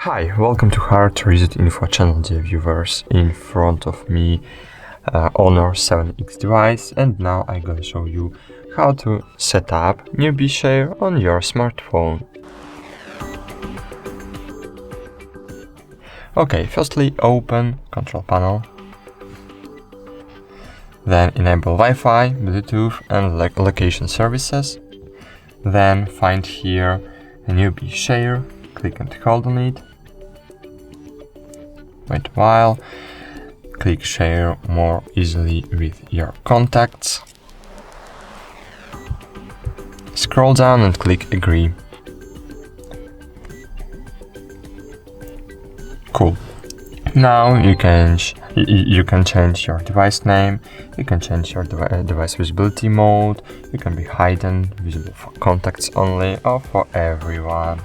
Hi, welcome to HardReset.Info channel, dear viewers. In front of me Honor 7X device, and now I'm gonna show you how to set up HUAWEI share on your smartphone. Okay, firstly open control panel, then enable Wi-Fi, Bluetooth and location services, then find here a HUAWEI share, click and hold on it. Wait a while, click share more easily with your contacts. Scroll down and click agree. Cool. Now you can change your device name, you can change your device visibility mode, you can be hidden, visible for contacts only or for everyone.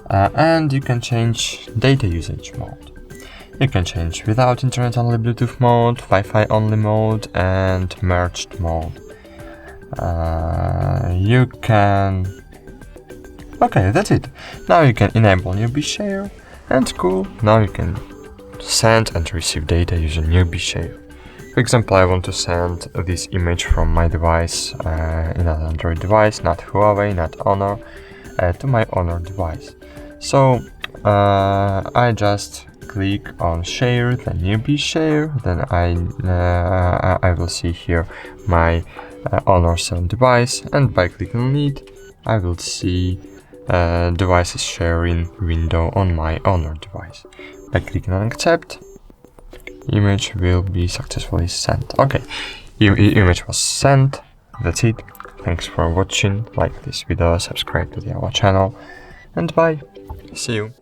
And you can change data usage mode. You can change without internet only Bluetooth mode, Wi-Fi only mode and merged mode. Okay, that's it. Now you can enable HUAWEI share and cool, now you can send and receive data using HUAWEI share. For example, I want to send this image from my device, in an Android device, not Huawei, not Honor, to my Honor device. So I just click on share, then HUAWEI share, then I will see here my Honor 7 device, and by clicking on it, I will see devices sharing window on my Honor device. By clicking on accept, image will be successfully sent. Okay, image was sent. That's it. Thanks for watching. Like this video, subscribe to our channel, and bye. See you.